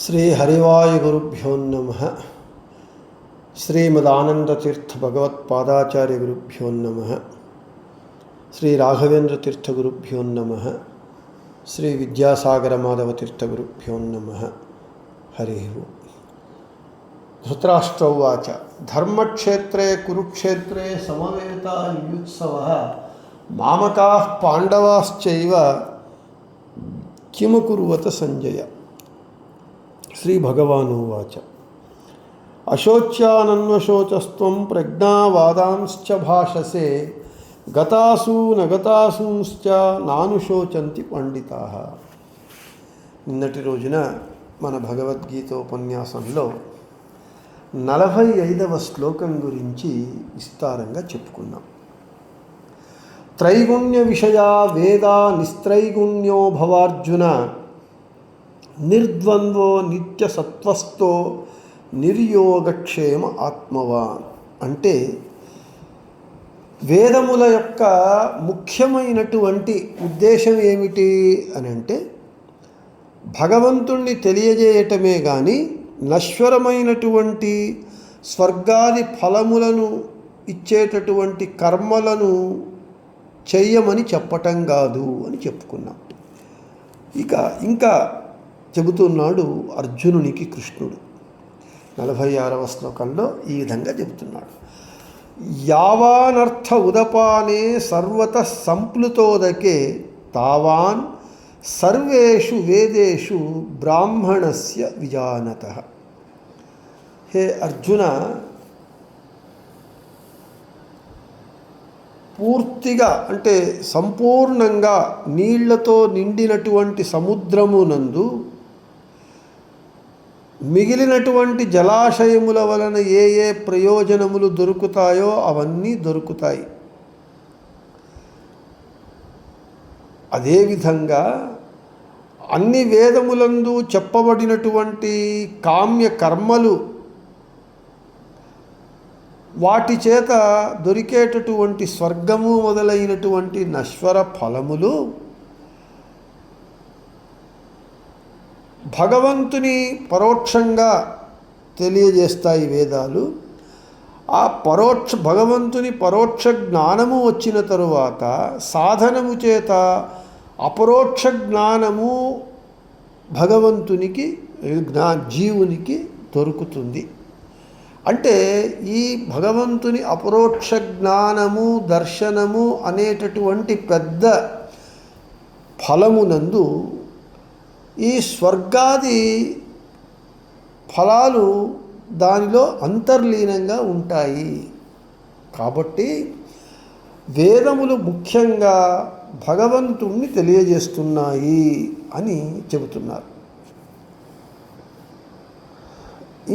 శ్రీ హరివాయుగురుభ్యో నమః. శ్రీమదానందతీర్థ భగవత్పాదాచార్య గురుభ్యో నమః. శ్రీ రాఘవేంద్ర తీర్థ గురుభ్యో నమః. శ్రీ విద్యాసాగర మాధవ తీర్థ గురుభ్యో నమః. హరి ఓం. ధృతరాష్ట్ర ఉవాచ ధర్మక్షేత్రే కురుక్షేత్రే సమవేతాయుత్సవః మామకాః పాండవాశ్చైవ కిమకుర్వత సంజయ. శ్రీ భగవానువాచ అశోచ్యానన్వశోచస్త్వం ప్రజ్ఞావాదాంశ్చ భాషసే గతాసూ నగతాసూశ్చ నానుశోచంతి పండితాః. నిన్నటి రోజున మన భగవద్గీత ఉపన్యాసంలో 45వ శ్లోకం గురించి విస్తారంగా చెప్పుకున్నాం. త్రైగుణ్య విషయా వేదా నిస్త్రైగుణ్యో భవార్జున నిర్ద్వంద్వో నిత్య సత్వస్థో నిర్యోగక్షేమ ఆత్మవాన్. అంటే వేదముల యొక్క ముఖ్యమైనటువంటి ఉద్దేశం ఏమిటి అని అంటే భగవంతుణ్ణి తెలియజేయటమే కానీ నశ్వరమైనటువంటి స్వర్గాది ఫలములను ఇచ్చేటటువంటి కర్మలను చెయ్యమని చెప్పటం కాదు అని చెప్పుకున్నాం. ఇంకా చెబుతున్నాడు అర్జునునికి కృష్ణుడు 46వ శ్లోకంలో ఈ విధంగా చెబుతున్నాడు. యావానర్థ ఉదపానే సర్వతః సంప్లుతోదకే తావాన్ సర్వేషు వేదేషు బ్రాహ్మణస్య విజానతః. హే అర్జున, పూర్తిగా అంటే సంపూర్ణంగా నీళ్లతో నిండినటువంటి సముద్రమునందు మిగిలినటువంటి జలాశయముల వలన ఏ ఏ ప్రయోజనములు దొరుకుతాయో అవన్నీ దొరుకుతాయి. అదేవిధంగా అన్ని వేదములందు చెప్పబడినటువంటి కామ్య కర్మలు వాటి చేత దొరికేటటువంటి స్వర్గము మొదలైనటువంటి నశ్వర ఫలములు భగవంతుని పరోక్షంగా తెలియజేస్తాయి వేదాలు. ఆ భగవంతుని పరోక్ష జ్ఞానము వచ్చిన తరువాత సాధనము చేత అపరోక్ష జ్ఞానము భగవంతునికి జీవునికి దొరుకుతుంది. అంటే ఈ భగవంతుని అపరోక్ష జ్ఞానము దర్శనము అనేటటువంటి పెద్ద ఫలమునందు ఈ స్వర్గాది ఫలాలు దానిలో అంతర్లీనంగా ఉంటాయి. కాబట్టి వేదములు ముఖ్యంగా భగవంతుణ్ణి తెలియజేస్తున్నాయి అని చెబుతున్నారు.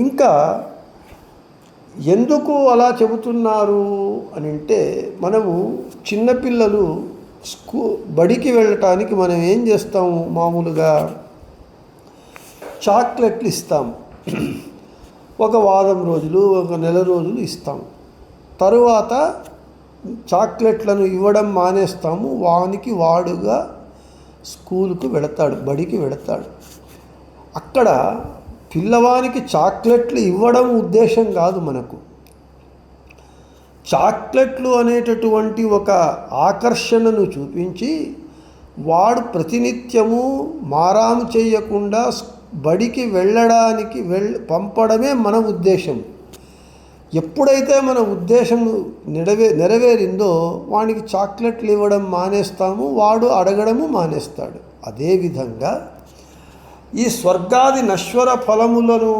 ఇంకా ఎందుకు అలా చెబుతున్నారు అని అంటే, మనము చిన్నపిల్లలు బడికి వెళ్ళటానికి మనం ఏం చేస్తాము, మామూలుగా చాక్లెట్లు ఇస్తాము. ఒక వారం రోజులు ఒక నెల రోజులు ఇస్తాము. తరువాత చాక్లెట్లను ఇవ్వడం మానేస్తాము. వాడుగా స్కూలుకు వెళతాడు, బడికి వెళతాడు. అక్కడ పిల్లవానికి చాక్లెట్లు ఇవ్వడం ఉద్దేశం కాదు. మనకు చాక్లెట్లు అనేటటువంటి ఒక ఆకర్షణను చూపించి వాడు ప్రతినిత్యము మారాము చేయకుండా బడికి వెళ్ళడానికి పంపడమే మన ఉద్దేశం. ఎప్పుడైతే మన ఉద్దేశం నెరవేరిందో వానికి చాక్లెట్లు ఇవ్వడం మానేస్తాము, వాడు అడగడము మానేస్తాడు. అదేవిధంగా ఈ స్వర్గాది నశ్వర ఫలములను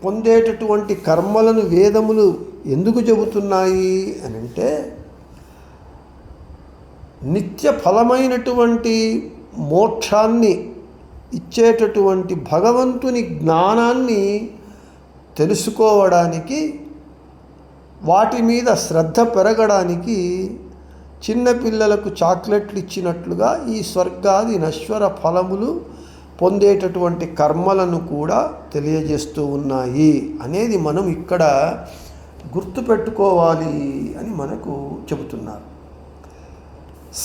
పొందేటటువంటి కర్మలను వేదములు ఎందుకు చెబుతున్నాయి అని అంటే, నిత్య ఫలమైనటువంటి మోక్షాన్ని ఇచ్చేటటువంటి భగవంతుని జ్ఞానాన్ని తెలుసుకోవడానికి, వాటి మీద శ్రద్ధ పెరగడానికి చిన్నపిల్లలకు చాక్లెట్లు ఇచ్చినట్లుగా ఈ స్వర్గాది నశ్వర ఫలములు పొందేటటువంటి కర్మలను కూడా తెలియజేస్తూ ఉన్నాయి అనేది మనం ఇక్కడ గుర్తుపెట్టుకోవాలి అని మనకు చెబుతున్నారు.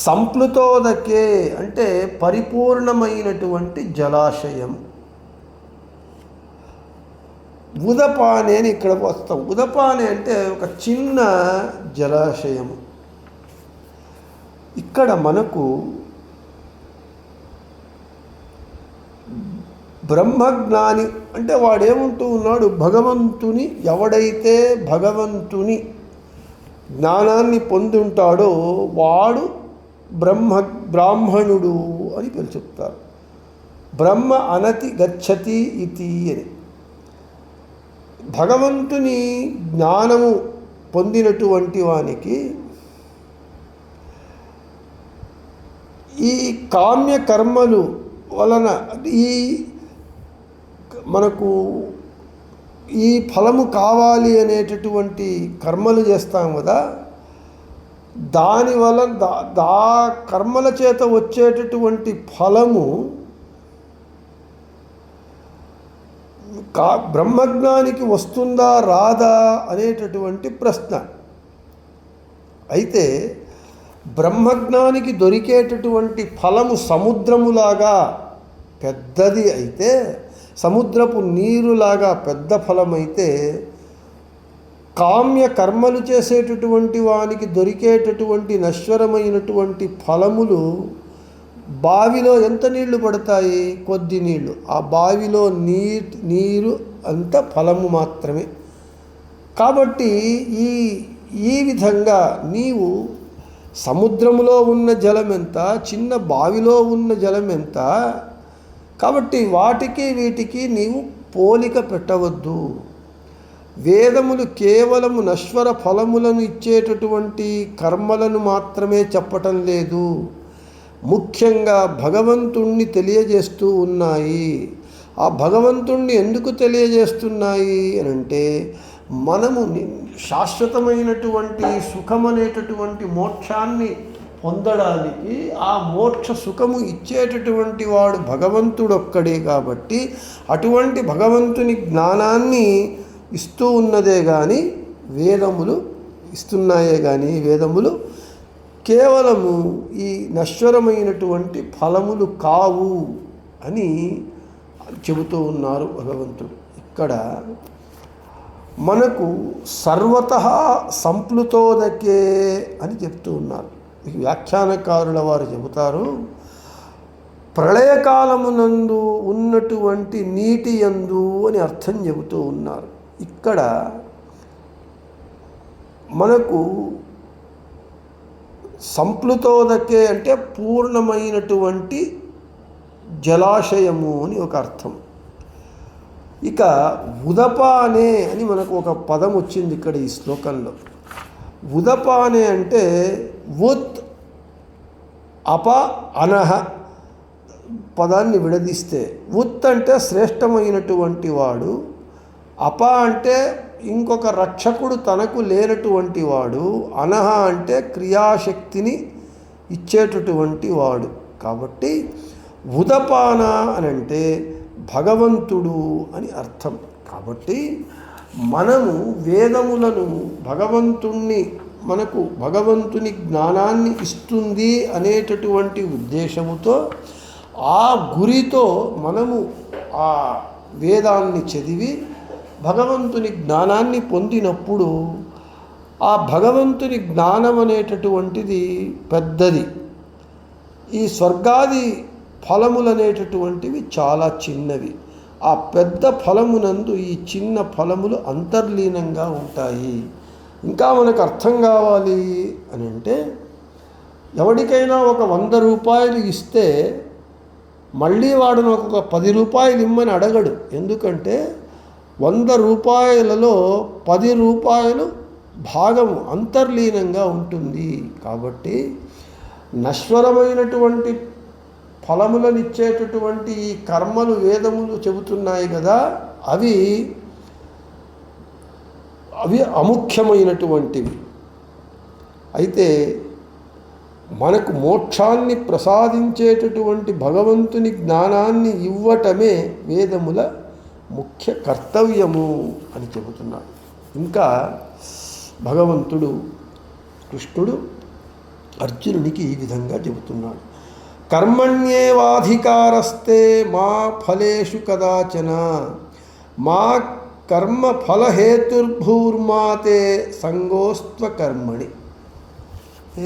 సంప్లుతోదకే అంటే పరిపూర్ణమైనటువంటి జలాశయం. ఉదపానే అని ఇక్కడ వస్తాం. ఉదపానే అంటే ఒక చిన్న జలాశయము. ఇక్కడ మనకు బ్రహ్మజ్ఞాని అంటే వాడేమంటూ ఉన్నాడు, భగవంతుని ఎవడైతే భగవంతుని జ్ఞానాన్ని పొంది ఉంటాడో వాడు బ్రాహ్మణుడు అని చెప్తారు. బ్రహ్మ అనతి గచ్చతి ఇతి అని. భగవంతుని జ్ఞానము పొందినటువంటి వానికి ఈ కామ్య కర్మలు వలన ఈ మనకు ఈ ఫలము కావాలి అనేటటువంటి కర్మలు చేస్తాం కదా, దానివల్ల కర్మల చేత వచ్చేటటువంటి ఫలము బ్రహ్మజ్ఞానికి వస్తుందా రాదా అనేటటువంటి ప్రశ్న. అయితే బ్రహ్మజ్ఞానికి దొరికేటటువంటి ఫలము సముద్రములాగా పెద్దది అయితే, సముద్రపు నీరులాగా పెద్ద ఫలమైతే, కామ్య కర్మలు చేసేటటువంటి వానికి దొరికేటటువంటి నశ్వరమైనటువంటి ఫలములు బావిలో ఎంత నీళ్లు పడతాయి? కొద్ది నీళ్లు. ఆ బావిలో నీరు అంత ఫలము మాత్రమే. కాబట్టి ఈ విధంగా నీవు సముద్రములో ఉన్న జలం ఎంత, చిన్న బావిలో ఉన్న జలం ఎంత. కాబట్టి వాటికి వీటికి నీవు పోలిక పెట్టవద్దు. వేదములు కేవలము నశ్వర ఫలములను ఇచ్చేటటువంటి కర్మలను మాత్రమే చెప్పటం లేదు, ముఖ్యంగా భగవంతుణ్ణి తెలియజేస్తూ ఉన్నాయి. ఆ భగవంతుణ్ణి ఎందుకు తెలియజేస్తున్నాయి అని అంటే, మనము శాశ్వతమైనటువంటి సుఖమనేటటువంటి మోక్షాన్ని పొందడానికి ఆ మోక్ష సుఖము ఇచ్చేటటువంటి వాడు భగవంతుడొక్కడే. కాబట్టి అటువంటి భగవంతుని జ్ఞానాన్ని ఇస్తూ ఉన్నదే కానీ వేదములు ఇస్తున్నాయే కానీ వేదములు కేవలము ఈ నశ్వరమైనటువంటి ఫలములు కావు అని చెబుతూ ఉన్నారు భగవంతుడు. ఇక్కడ మనకు సర్వతః సంప్లుతోదకే అని చెప్తూ ఉన్నారు. వ్యాఖ్యానకారుల వారు చెబుతారు, ప్రళయకాలమునందు ఉన్నటువంటి నీటి యందు అని అర్థం చెబుతూ ఉన్నారు. ఇక్కడ మనకు సంప్లుతోదకే అంటే పూర్ణమైనటువంటి జలాశయము అని ఒక అర్థం. ఇక ఉదపానే అని మనకు ఒక పదం వచ్చింది ఇక్కడ ఈ శ్లోకంలో. ఉదపానే అంటే ఉత్ అప అనహ పదాన్ని విడదీస్తే, ఉత్ అంటే శ్రేష్టమైనటువంటి వాడు, అప అంటే ఇంకొక రక్షకుడు తనకు లేనటువంటి వాడు, అనహ అంటే క్రియాశక్తిని ఇచ్చేటటువంటి వాడు. కాబట్టి ఉదపాన అని అంటే భగవంతుడు అని అర్థం. కాబట్టి మనము వేదములను మనకు భగవంతుని జ్ఞానాన్ని ఇస్తుంది అనేటటువంటి ఉద్దేశముతో, ఆ గురితో మనము ఆ వేదాన్ని చదివి భగవంతుని జ్ఞానాన్ని పొందినప్పుడు ఆ భగవంతుని జ్ఞానం అనేటటువంటిది పెద్దది. ఈ స్వర్గాది ఫలములనేటటువంటివి చాలా చిన్నవి. ఆ పెద్ద ఫలమునందు ఈ చిన్న ఫలములు అంతర్లీనంగా ఉంటాయి. ఇంకా మనకు అర్థం కావాలి అని అంటే, ఎవరికైనా ఒక 100 రూపాయలు ఇస్తే మళ్ళీ వాడు నాకు ఒక 10 రూపాయలు ఇమ్మని అడగడు. ఎందుకంటే 100 రూపాయలలో 10 రూపాయలు భాగము అంతర్లీనంగా ఉంటుంది. కాబట్టి నశ్వరమైనటువంటి ఫలములను ఇచ్చేటటువంటి ఈ కర్మలు వేదములు చెబుతున్నాయి కదా, అవి అముఖ్యమైనటువంటివి. అయితే మనకు మోక్షాన్ని ప్రసాదించేటటువంటి భగవంతుని జ్ఞానాన్ని ఇవ్వటమే వేదముల ముఖ్య కర్తవ్యము అని చెబుతున్నాడు. ఇంకా భగవంతుడు కృష్ణుడు అర్జునునికి ఈ విధంగా చెబుతున్నాడు, కర్మణ్యేవాధికారస్తే మా ఫలేషు కదాచన, మా కర్మ ఫలహేతుర్భూర్మాతే సంగోస్త్వ కర్మణి.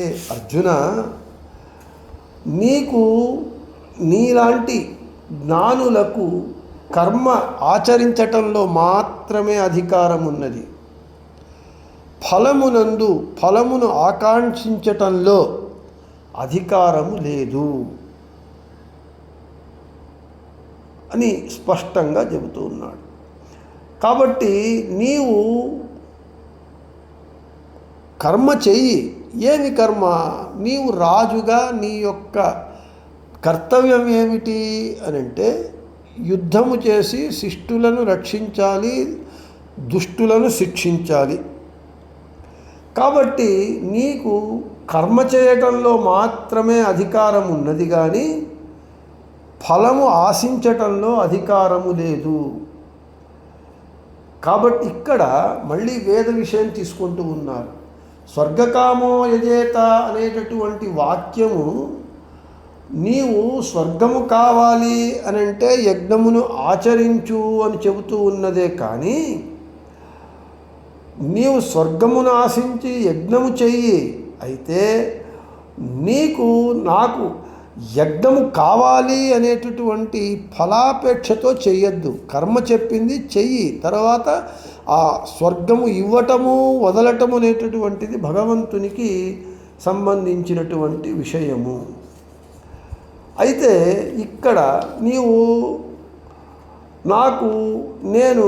ఏ అర్జున, నీకు నీలాంటి జ్ఞానులకు కర్మ ఆచరించటంలో మాత్రమే అధికారం ఉన్నది. ఫలమును ఆకాంక్షించటంలో అధికారము లేదు అని స్పష్టంగా చెబుతూ ఉన్నాడు. కాబట్టి నీవు కర్మ చెయ్యి. ఏమి కర్మ? నీవు రాజుగా నీ యొక్క కర్తవ్యం ఏమిటి అని అంటే యుద్ధము చేసి శిష్టులను రక్షించాలి, దుష్టులను శిక్షించాలి. కాబట్టి నీకు కర్మ చేయటంలో మాత్రమే అధికారం ఉన్నది, కానీ ఫలము ఆశించటంలో అధికారము లేదు. కాబట్టి ఇక్కడ మళ్ళీ వేద విషయం తీసుకుంటూ ఉన్నారు. స్వర్గకామో యజేత అనేటటువంటి వాక్యము నీవు స్వర్గము కావాలి అని అంటే యజ్ఞమును ఆచరించు అని చెబుతూ ఉన్నదే కానీ నీవు స్వర్గమును ఆశించి యజ్ఞము చెయ్యి. అయితే నాకు యజ్ఞము కావాలి అనేటటువంటి ఫలాపేక్షతో చెయ్యొద్దు. కర్మ చెప్పింది చెయ్యి, తర్వాత ఆ స్వర్గము ఇవ్వటము వదలటము అనేటటువంటిది భగవంతునికి సంబంధించినటువంటి విషయము. అయితే ఇక్కడ నీవు నేను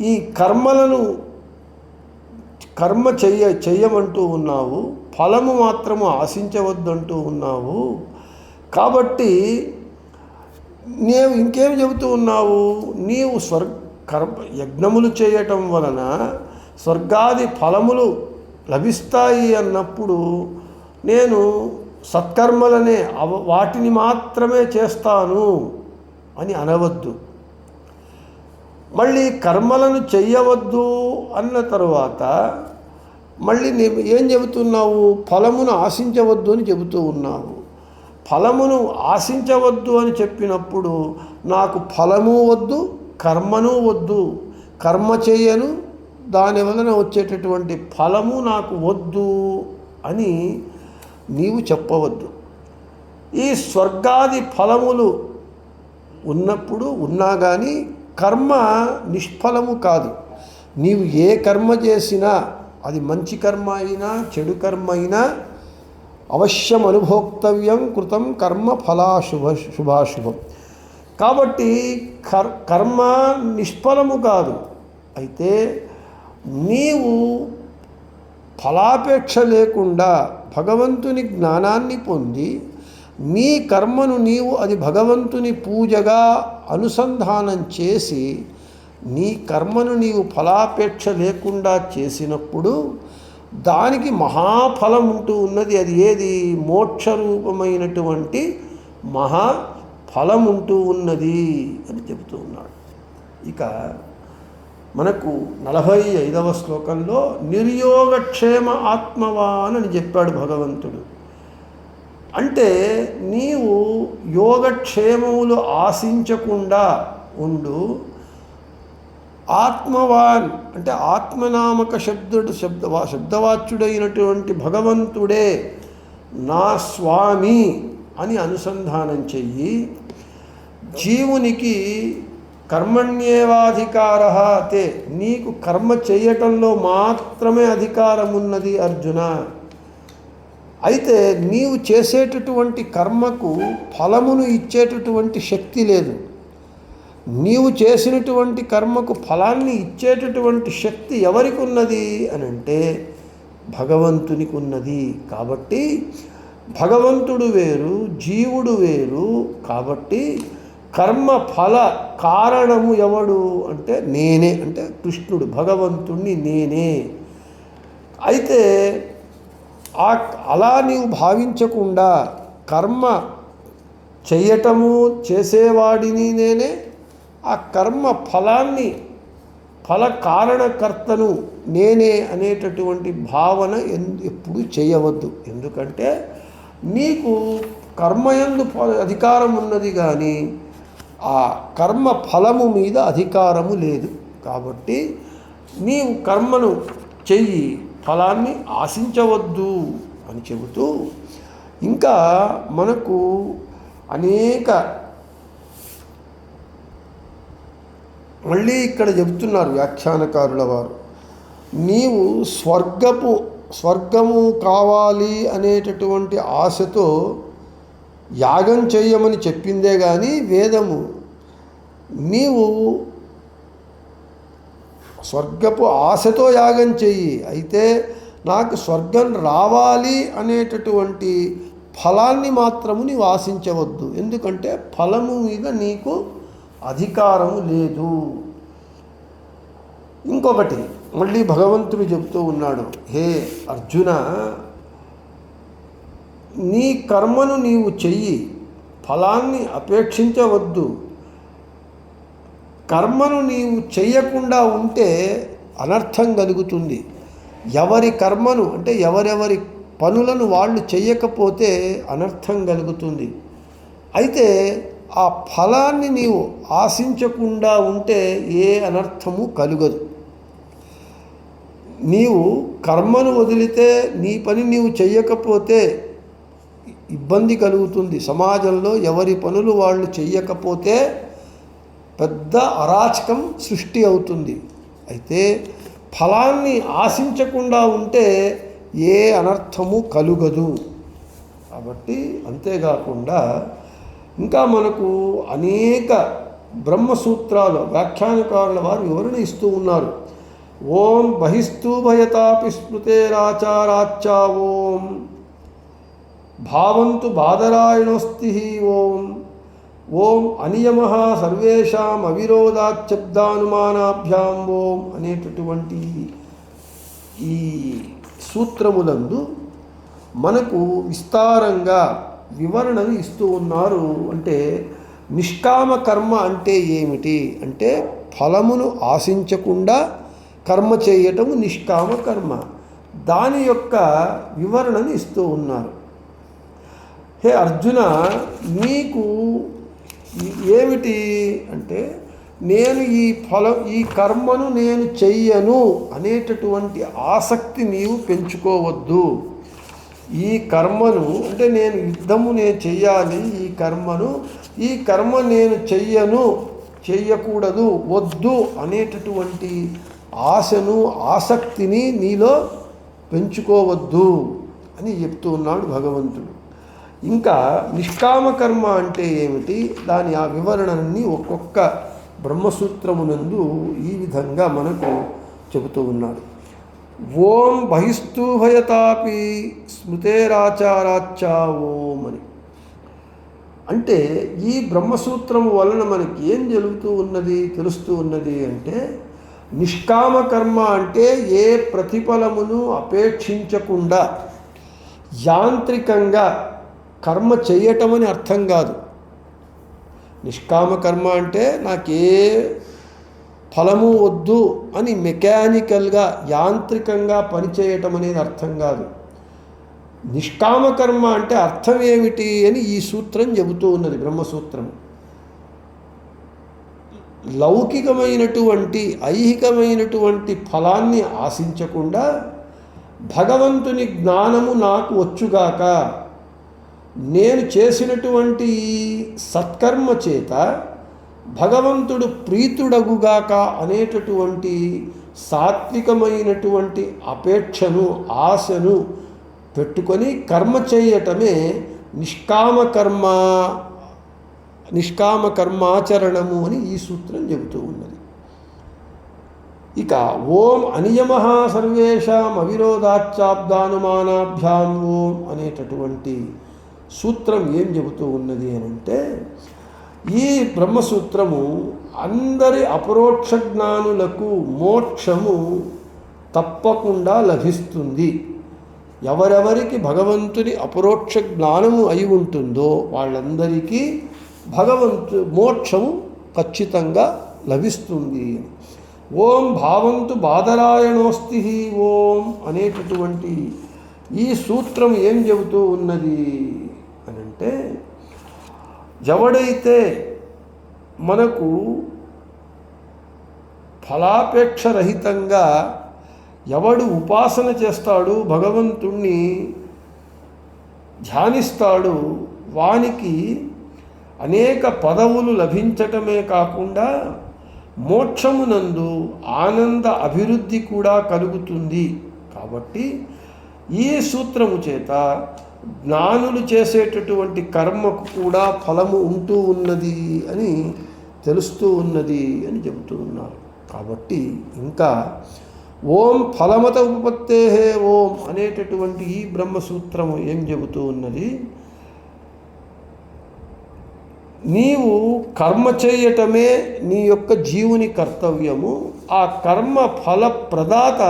ఈ కర్మ చెయ్యమంటూ ఉన్నావు, ఫలము మాత్రము ఆశించవద్దంటూ ఉన్నావు. కాబట్టి ఇంకేం చెబుతూ ఉన్నావు? నీవు యజ్ఞములు చేయటం వలన స్వర్గాది ఫలములు లభిస్తాయి అన్నప్పుడు నేను సత్కర్మలనే వాటిని మాత్రమే చేస్తాను అని అనవద్దు. మళ్ళీ కర్మలను చెయ్యవద్దు అన్న తరువాత మళ్ళీ ఏం చెబుతున్నావు? ఫలమును ఆశించవద్దు అని చెబుతూ ఉన్నావు. ఫలమును ఆశించవద్దు అని చెప్పినప్పుడు నాకు ఫలము వద్దు, కర్మను వద్దు, కర్మ చేయను, దాని వలన వచ్చేటటువంటి ఫలము నాకు వద్దు అని నీవు చెప్పవద్దు. ఈ స్వర్గాది ఫలములు ఉన్నప్పుడు ఉన్నా కానీ కర్మ నిష్ఫలము కాదు. నీవు ఏ కర్మ చేసినా అది మంచి కర్మ అయినా చెడు కర్మ అయినా అవశ్యం అనుభోక్తవ్యం కృతం కర్మ శుభాశుభం. కాబట్టి కర్మ నిష్ఫలము కాదు. అయితే నీవు ఫలాపేక్ష లేకుండా భగవంతుని జ్ఞానాన్ని పొంది నీ కర్మను అది భగవంతుని పూజగా అనుసంధానం చేసి నీ కర్మను నీవు ఫలాపేక్ష లేకుండా చేసినప్పుడు దానికి మహాఫలం ఉంటూ ఉన్నది. అది ఏది? మోక్షరూపమైనటువంటి మహాఫలం ఉంటూ ఉన్నది అని చెబుతూ ఉన్నాడు. ఇక మనకు 45వ శ్లోకంలో నిర్యోగక్షేమ ఆత్మవాన్ అని చెప్పాడు భగవంతుడు. అంటే నీవు యోగక్షేమములు ఆశించకుండా ఉండు. ఆత్మవాన్ అంటే ఆత్మనామక శబ్దవాచ్యుడైనటువంటి భగవంతుడే నా స్వామి అని అనుసంధానం చెయ్యి. జీవునికి కర్మణ్యేవాధికారః తే, నీకు కర్మ చేయటంలో మాత్రమే అధికారం ఉన్నది అర్జున. అయితే నీవు చేసేటటువంటి కర్మకు ఫలమును ఇచ్చేటటువంటి శక్తి లేదు. నీవు చేసినటువంటి కర్మకు ఫలాన్ని ఇచ్చేటటువంటి శక్తి ఎవరికి ఉన్నది అని అంటే భగవంతునికి ఉన్నది. కాబట్టి భగవంతుడు వేరు, జీవుడు వేరు. కాబట్టి కర్మ ఫల కారణము ఎవడు అంటే నేనే, అంటే కృష్ణుడు, భగవంతుణ్ణి నేనే. అయితే అలా నీవు భావించకుండా కర్మ చేయటము చేసేవాడిని నేనే, ఆ కర్మ ఫల కారణకర్తను నేనే అనేటటువంటి భావన ఎప్పుడు చేయవద్దు. ఎందుకంటే నీకు కర్మయందు అధికారం ఉన్నది కానీ ఆ కర్మ ఫలము మీద అధికారము లేదు. కాబట్టి నీవు కర్మను చెయ్యి, ఫలాన్ని ఆశించవద్దు అని చెబుతూ ఇంకా మనకు అనేక మళ్ళీ ఇక్కడ చెబుతున్నారు వ్యాఖ్యానకారుల వారు, నీవు స్వర్గము కావాలి అనేటటువంటి ఆశతో యాగం చెయ్యమని చెప్పిందే కానీ వేదము నీవు స్వర్గపు ఆశతో యాగం చెయ్యి, అయితే నాకు స్వర్గం రావాలి అనేటటువంటి ఫలాన్ని మాత్రము నీవు ఆశించవద్దు, ఎందుకంటే ఫలము మీద నీకు అధికారము లేదు. ఇంకొకటి మళ్ళీ భగవంతుడు చెబుతూ ఉన్నాడు, హే అర్జున, నీ కర్మను నీవు చెయ్యి, ఫలాన్ని అపేక్షించవద్దు. కర్మను నీవు చెయ్యకుండా ఉంటే అనర్థం కలుగుతుంది. ఎవరి కర్మను అంటే ఎవరెవరి పనులను వాళ్ళు చెయ్యకపోతే అనర్థం కలుగుతుంది. అయితే ఆ ఫలాన్ని నీవు ఆశించకుండా ఉంటే ఏ అనర్థము కలుగదు. నీవు కర్మను వదిలితే నీ పని నీవు చెయ్యకపోతే ఇబ్బంది కలుగుతుంది. సమాజంలో ఎవరి పనులు వాళ్ళు చెయ్యకపోతే పెద్ద అరాచకం సృష్టి అవుతుంది. అయితే ఫలాన్ని ఆశించకుండా ఉంటే ఏ అనర్థము కలుగదు. కాబట్టి అంతేకాకుండా ఇంకా మనకు అనేక బ్రహ్మసూత్రాలు వ్యాఖ్యానకారుల వారు వివరణ ఇస్తూ ఉన్నారు. ఓం బహిస్తూ భయతాపి స్మృతేరాచారాచ్చా ఓం భావంతు బాదరాయణోస్తి ఓం ఓం అనియమః సర్వేషాం అవిరోధాచ్చబ్దానుమానాభ్యాం ఓం అనేటటువంటి ఈ సూత్రములందు మనకు విస్తారంగా వివరణను ఇస్తూ ఉన్నారు. అంటే నిష్కామ కర్మ అంటే ఏమిటి అంటే ఫలమును ఆశించకుండా కర్మ చేయటము నిష్కామ కర్మ. దాని యొక్క వివరణను ఇస్తూ ఉన్నారు. హే అర్జున, నీకు ఏమిటి అంటే నేను ఈ కర్మను నేను చెయ్యను అనేటటువంటి ఆసక్తి నీవు పెంచుకోవద్దు. ఈ కర్మను అంటే నేను చెయ్యాలి, ఈ కర్మ నేను చెయ్యకూడదు, వద్దు అనేటటువంటి ఆశను ఆసక్తిని నీలో పెంచుకోవద్దు అని చెప్తూ ఉన్నాడు భగవంతుడు. ఇంకా నిష్కామ కర్మ అంటే ఏమిటి, దాని ఆ వివరణని ఒక్కొక్క బ్రహ్మసూత్రమునందు ఈ విధంగా మనకు చెబుతూ ఉన్నాడు. ఓం బహిస్తూ భయతాపి స్మృతేరాచారాచ్చా ఓం అని. అంటే ఈ బ్రహ్మసూత్రము వలన మనకి ఏం తెలుస్తూ ఉన్నది అంటే నిష్కామ కర్మ అంటే ఏ ప్రతిఫలమును అపేక్షించకుండా యాంత్రికంగా కర్మ చేయటమని అర్థం కాదు. నిష్కామ కర్మ అంటే నాకే ఫలము వద్దు అని మెకానికల్గా యాంత్రికంగా పనిచేయటం అనేది అర్థం కాదు. నిష్కామ కర్మ అంటే అర్థం ఏమిటి అని ఈ సూత్రం చెబుతూ ఉన్నది బ్రహ్మసూత్రం. లౌకికమైనటువంటి ఐహికమైనటువంటి ఫలాన్ని ఆశించకుండా భగవంతుని జ్ఞానము నాకు వచ్చుగాక, నేను చేసినటువంటి సత్కర్మ చేత భగవంతుడు ప్రీతుడగుగాక అనేటటువంటి సాత్వికమైనటువంటి అపేక్షను ఆశను పెట్టుకొని కర్మ చేయటమే నిష్కామ కర్మాచరణము అని ఈ సూత్రం చెబుతూ ఉన్నది. ఇక ఓం అనియమః సర్వేషాం అవిరోధాచ్చాబ్దానుమానాభ్యాం ఓం అనేటటువంటి సూత్రం ఏం చెబుతూ ఉన్నది అని అంటే ఈ బ్రహ్మసూత్రము అందరి అపరోక్ష జ్ఞానులకు మోక్షము తప్పకుండా లభిస్తుంది. ఎవరెవరికి భగవంతుని అపరోక్ష జ్ఞానము అయి ఉంటుందో వాళ్ళందరికీ మోక్షము ఖచ్చితంగా లభిస్తుంది. ఓం భావంతు బాదరాయణోస్తి ఓం అనేటటువంటి ఈ సూత్రం ఏం చెబుతూ ఉన్నది అనంటే ఎవడైతే మనకు ఫలాపేక్ష రహితంగా ఎవడు ఉపాసన చేస్తాడు, భగవంతుణ్ణి ధ్యానిస్తాడు, వానికి అనేక పదవులు లభించటమే కాకుండా మోక్షమునందు ఆనంద అభివృద్ధి కూడా కలుగుతుంది. కాబట్టి ఈ సూత్రము చేత జ్ఞానులు చేసేటటువంటి కర్మకు కూడా ఫలము ఉంటూ ఉన్నది అని తెలుస్తూ ఉన్నది అని చెబుతూ ఉన్నారు. కాబట్టి ఇంకా ఓం ఫలమత ఉపపత్తే ఓం అనేటటువంటి ఈ బ్రహ్మసూత్రము ఏం చెబుతూ ఉన్నది, నీవు కర్మ చేయటమే నీ యొక్క జీవుని కర్తవ్యము. ఆ కర్మ ఫల ప్రదాత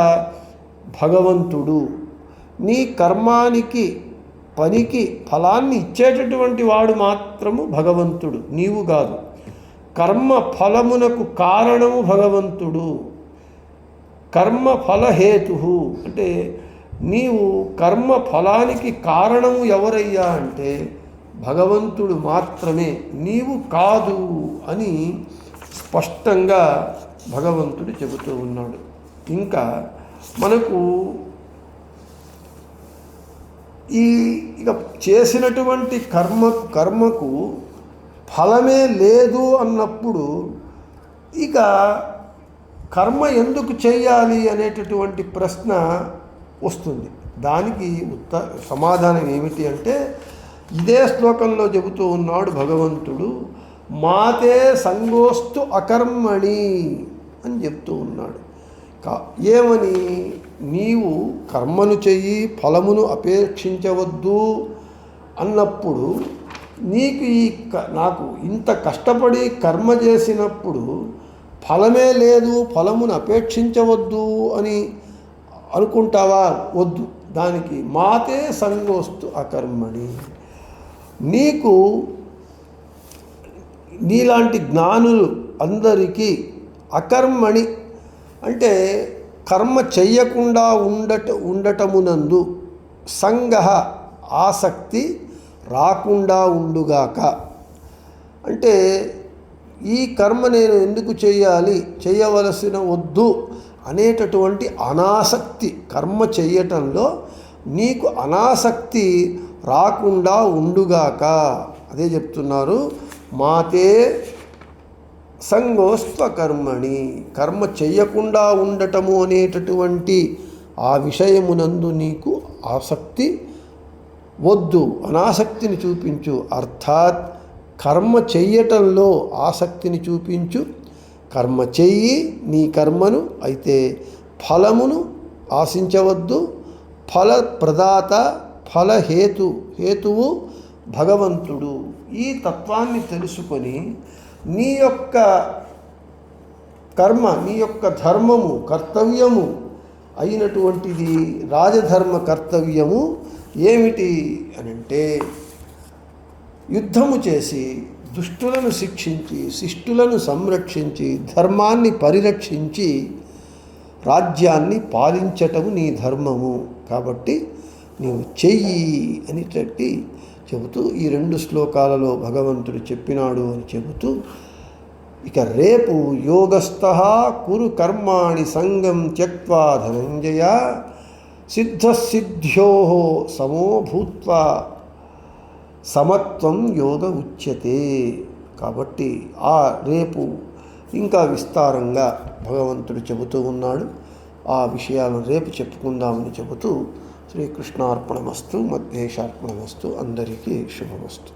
భగవంతుడు. నీ కర్మానికి పనికి ఫలాన్ని ఇచ్చేటటువంటి వాడు మాత్రము భగవంతుడు, నీవు కాదు. కర్మ ఫలమునకు కారణము భగవంతుడు. కర్మ ఫలహేతు అంటే నీవు కర్మ ఫలానికి కారణము ఎవరయ్యా అంటే భగవంతుడు మాత్రమే, నీవు కాదు అని స్పష్టంగా భగవంతుడు చెబుతూ ఉన్నాడు. ఇంకా మనకు ఇక చేసినటువంటి కర్మకు ఫలమే లేదు అన్నప్పుడు ఇక కర్మ ఎందుకు చేయాలి అనేటటువంటి ప్రశ్న వస్తుంది. దానికి సమాధానం ఏమిటి అంటే ఇదే శ్లోకంలో చెబుతూ ఉన్నాడు భగవంతుడు, మాతే సంగోస్తు అకర్మణి అని చెప్తూ ఉన్నాడు. ఏమని, నీవు కర్మను చెయ్యి ఫలమును అపేక్షించవద్దు అన్నప్పుడు నీకు నాకు ఇంత కష్టపడి కర్మ చేసినప్పుడు ఫలమే లేదు, ఫలమును అపేక్షించవద్దు అని అనుకుంటావా? వద్దు. దానికి మాతే సంగోస్తు అకర్మణి. నీకు నీలాంటి జ్ఞానులు అందరికీ అకర్మణి అంటే కర్మ చెయ్యకుండా ఉండటమునందు సంగః ఆసక్తి రాకుండా ఉండుగాక. అంటే ఈ కర్మ నేను ఎందుకు చేయాలి, చేయవలసిన వద్దు అనేటటువంటి అనాసక్తి, కర్మ చెయ్యటంలో నీకు అనాసక్తి రాకుండా ఉండుగాక. అదే చెప్తున్నారు, మాతే సంగోస్త్వకర్మణి. కర్మ చెయ్యకుండా ఉండటము అనేటటువంటి ఆ విషయమునందు నీకు ఆసక్తి వద్దు, అనాసక్తిని చూపించు. అర్థాత్ కర్మ చెయ్యటంలో ఆసక్తిని చూపించు. కర్మ చెయ్యి నీ కర్మను, అయితే ఫలమును ఆశించవద్దు. ఫల ప్రదాత హేతువు భగవంతుడు. ఈ తత్వాన్ని తెలుసుకొని నీ యొక్క కర్మ, నీ యొక్క ధర్మము, కర్తవ్యము అయినటువంటిది రాజధర్మ కర్తవ్యము ఏమిటి అనంటే యుద్ధము చేసి దుష్టులను శిక్షించి శిష్టులను సంరక్షించి ధర్మాన్ని పరిరక్షించి రాజ్యాన్ని పాలించటము నీ ధర్మము. కాబట్టి నీవు చెయ్యి అని చెబుతూ ఈ 2 శ్లోకాలలో భగవంతుడు చెప్పినాడు అని చెబుతూ ఇక రేపు యోగస్థః కురు కర్మాణి సంగం త్యక్త్వా ధనంజయ సిద్ధసిద్ధ్యోః సమో భూత్వా సమత్వం యోగ ఉచ్యతే. కాబట్టి రేపు ఇంకా విస్తారంగా భగవంతుడు చెబుతూ ఉన్నాడు. ఆ విషయాలను రేపు చెప్పుకుందామని చెబుతూ శ్రీకృష్ణార్పణమస్తు, మధ్యేశార్పణమస్తు. అందరికీ శుభమస్తు.